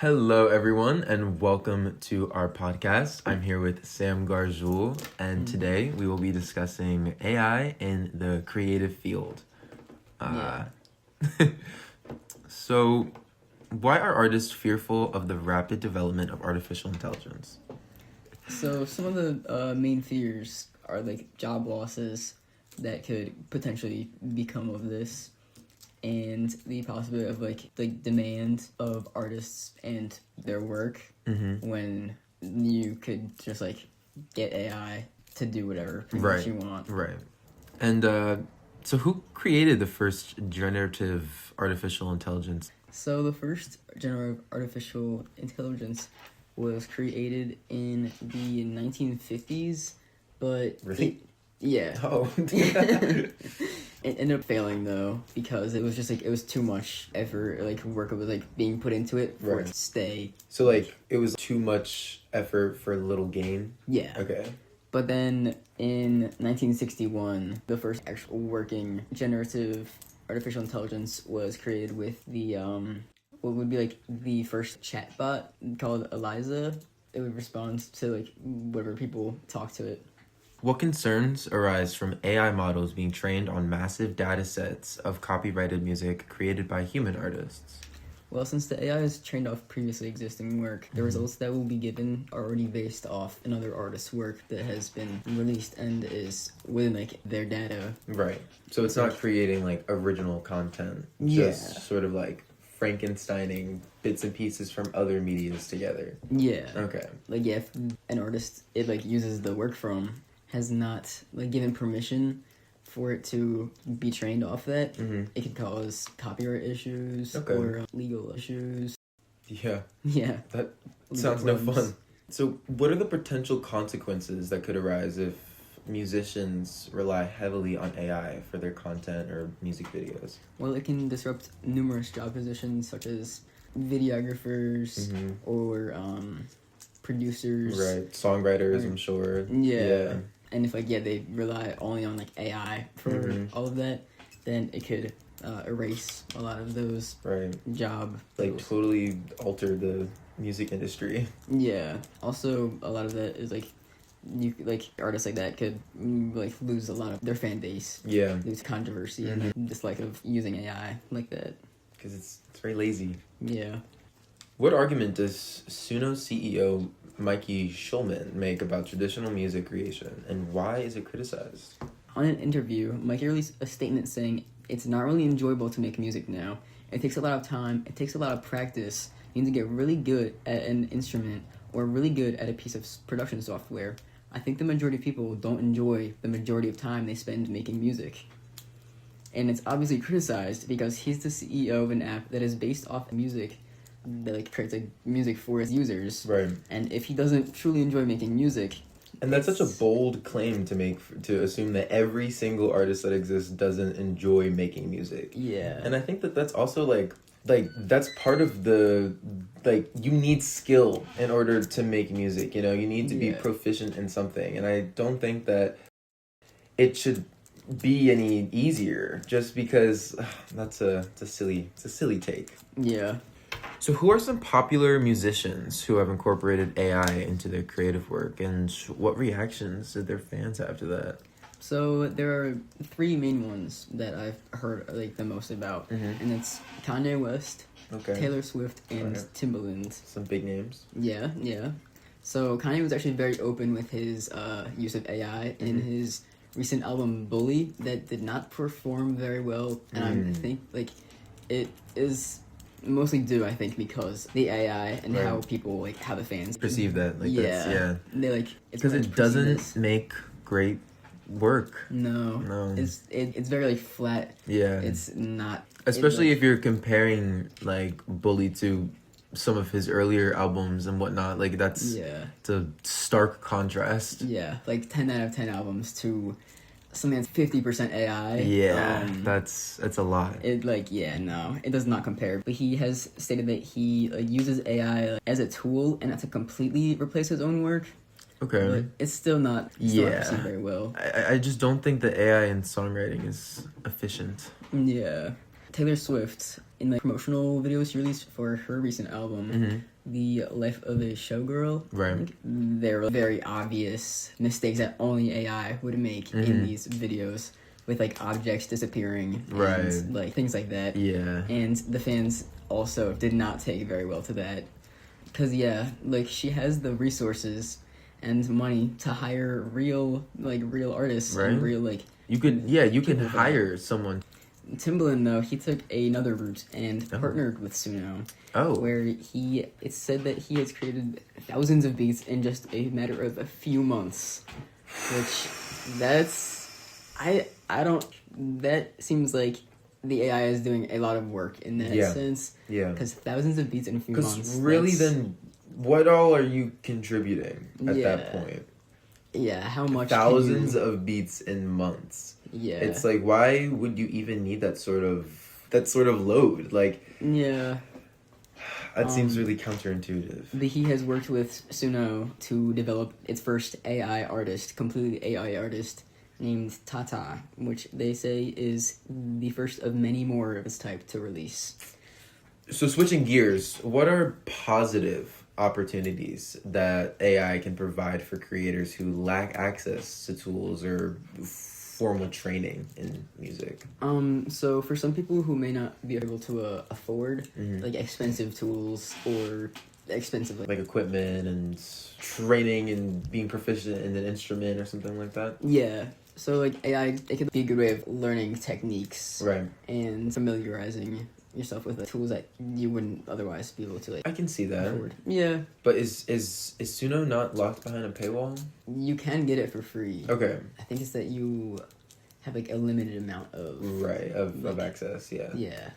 Hello, everyone, and welcome to our podcast. I'm here with Sam Garjoul, and today we will be discussing AI in the creative field. So, why are artists fearful of the rapid development of artificial intelligence? So some of the main fears are like job losses that could potentially become of this, and the possibility of like demand of artists and their work when you could just like get AI to do whatever pretty much you want. Right. And so who created the first generative artificial intelligence? So the first generative artificial intelligence was created in the 1950s, but Really? yeah. Oh. It ended up failing though because it was just like it was too much effort, like work was like being put into it for it to stay. So like it was too much effort for little gain? Yeah. Okay. But then in 1961, the first actual working generative artificial intelligence was created with the what would be like the first chatbot called Eliza. It would respond to like whatever people talk to it. What concerns arise from AI models being trained on massive data sets of copyrighted music created by human artists? Well, since the AI is trained off previously existing work, the results that will be given are already based off another artist's work that has been released and is within like their data. Right. So it's not creating like original content. Yeah. Just sort of like Frankensteining bits and pieces from other medias together. Yeah. Okay. Like yeah, if an artist it like uses the work from has not like given permission for it to be trained off that, it could cause copyright issues or legal issues. Yeah. Yeah. That sounds no fun. So what are the potential consequences that could arise if musicians rely heavily on AI for their content or music videos? Well, it can disrupt numerous job positions such as videographers or producers. Right. Songwriters, I'm sure. Yeah. And if like they rely only on like AI for all of that, then it could erase a lot of those job like roles. Totally alter the music industry. Yeah. Also, a lot of that is like you like artists like that could like lose a lot of their fan base. Yeah. Lose controversy and dislike of using AI like that. Because it's very lazy. Yeah. What argument does Suno CEO Mikey Schulman make about traditional music creation, and why is it criticized? On an interview, Mikey released a statement saying, "It's not really enjoyable to make music now. It takes a lot of time, it takes a lot of practice. You need to get really good at an instrument or really good at a piece of production software. I think the majority of people don't enjoy the majority of time they spend making music." And it's obviously criticized because he's the CEO of an app that is based off music that like creates like music for its users. Right. And if he doesn't truly enjoy making music, and that's such a bold claim to make, to assume that every single artist that exists doesn't enjoy making music. Yeah. And I think that that's also like that's part of the like you need skill in order to make music, you know, you need to be proficient in something, and I don't think that it should be any easier just because that's a silly take. Yeah. So who are some popular musicians who have incorporated AI into their creative work, and what reactions did their fans have to that? So there are three main ones that I've heard like the most about, and it's Kanye West, Taylor Swift, and Timbaland. Some big names. Yeah. So Kanye was actually very open with his use of AI in his recent album Bully that did not perform very well, and I think like it is mostly due, I think, because the AI and how people like how the fans perceive that. Like they like because it doesn't make great work. No. It's very like flat. Yeah. It's not. Especially if you're comparing like Bully to some of his earlier albums and whatnot. Like that's it's a stark contrast. Yeah, like 10 out of 10 albums to something that's 50% AI. Yeah, that's a lot. It it does not compare. But he has stated that he uses AI as a tool and not to completely replace his own work. Okay. But it's still not perceived very well. I just don't think that AI in songwriting is efficient. Yeah. Taylor Swift in the promotional videos she released for her recent album, The Life of a Showgirl. Right. I think there were very obvious mistakes that only AI would make in these videos, with like objects disappearing, and like things like that. Yeah. And the fans also did not take very well to that, because like she has the resources and money to hire real artists, and real like you could hire someone. Timbaland, though, he took another route and partnered with Suno. Where it's said that he has created thousands of beats in just a matter of a few months, which that seems like the AI is doing a lot of work in that sense. Yeah. Because thousands of beats in a few months. Because really, then what all are you contributing at that point? Yeah, how much? Thousands of beats in months. Yeah. It's like, why would you even need that sort of load? Like, yeah. That seems really counterintuitive. He has worked with Suno to develop its first completely AI artist, named Tata, which they say is the first of many more of its type to release. So switching gears, what are positive opportunities that AI can provide for creators who lack access to tools or formal training in music? So for some people who may not be able to afford like expensive tools or expensive like equipment and training and being proficient in an instrument or something like that. Yeah. So like AI, it could be a good way of learning techniques, right, and familiarizing yourself with tools that you wouldn't otherwise be able to like. I can see that. Afford. Yeah. But is Suno not locked behind a paywall? You can get it for free. Okay. I think it's that you have like a limited amount of access. Yeah. Yeah.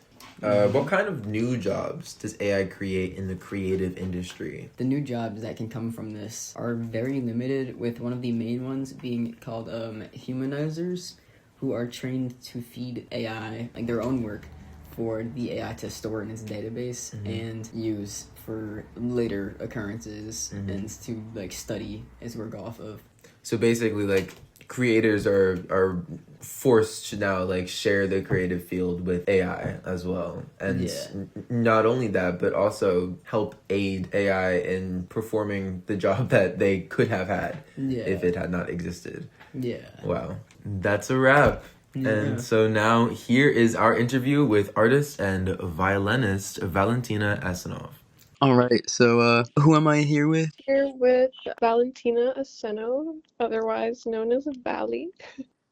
What kind of new jobs does AI create in the creative industry? The new jobs that can come from this are very limited, with one of the main ones being called humanizers, who are trained to feed AI like their own work for the AI to store in its database and use for later occurrences and to like study its work off of. So basically, like, creators are forced to now like share the creative field with AI as well, and not only that, but also help aid AI in performing the job that they could have had if it had not existed. Wow, that's a wrap. And so now here is our interview with artist and violinist Valentina Asenov. All right, so who am I here with? Here with Valentina Asenov, otherwise known as Valley.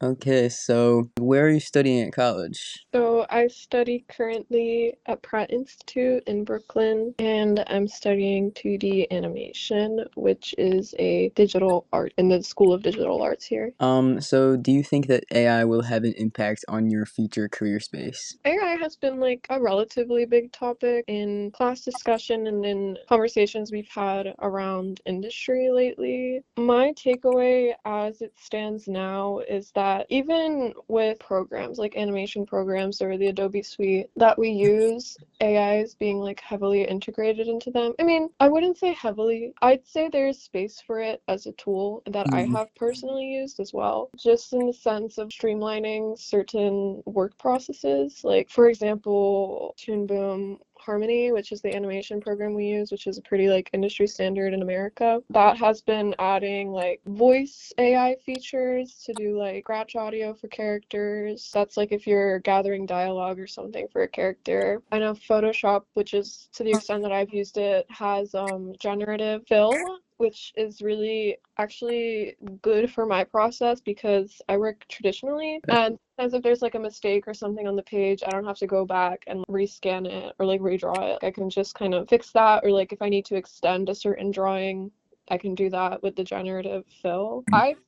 Okay, so where are you studying at college? So I study currently at Pratt Institute in Brooklyn, and I'm studying 2D animation, which is a digital art in the School of Digital Arts here. So do you think that AI will have an impact on your future career space? AI has been like a relatively big topic in class discussion and in conversations we've had around industry lately. My takeaway as it stands now is that even with programs like animation programs or the Adobe Suite that we use, AI is being like heavily integrated into them. I mean, I wouldn't say heavily. I'd say there's space for it as a tool that I have personally used as well, just in the sense of streamlining certain work processes. Like, for example, Toon Boom Harmony, which is the animation program we use, which is a pretty like industry standard in America, that has been adding like voice AI features to do like scratch audio for characters. That's like if you're gathering dialogue or something for a character. I know Photoshop, which is to the extent that I've used it, has generative fill, which is really actually good for my process because I work traditionally, and as if there's like a mistake or something on the page, I don't have to go back and rescan it or like redraw it. I can just kind of fix that, or like if I need to extend a certain drawing, I can do that with the generative fill. I've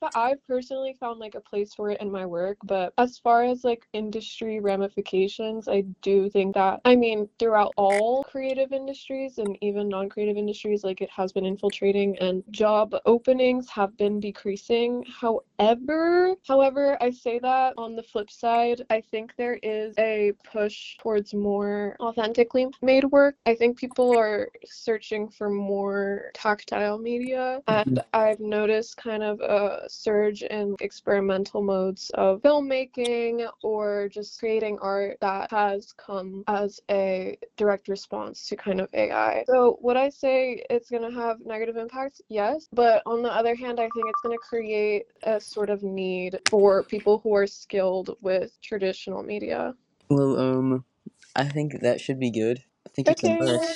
personally found like a place for it in my work, but as far as like industry ramifications, I do think that, I mean, throughout all creative industries and even non-creative industries, like it has been infiltrating and job openings have been decreasing. However, I say that on the flip side, I think there is a push towards more authentically made work. I think people are searching for more tactile media media, and I've noticed kind of a surge in experimental modes of filmmaking or just creating art that has come as a direct response to kind of AI. So would I say it's going to have negative impacts? Yes. But on the other hand, I think it's going to create a sort of need for people who are skilled with traditional media. Well, I think that should be good. Thank you so Okay. much.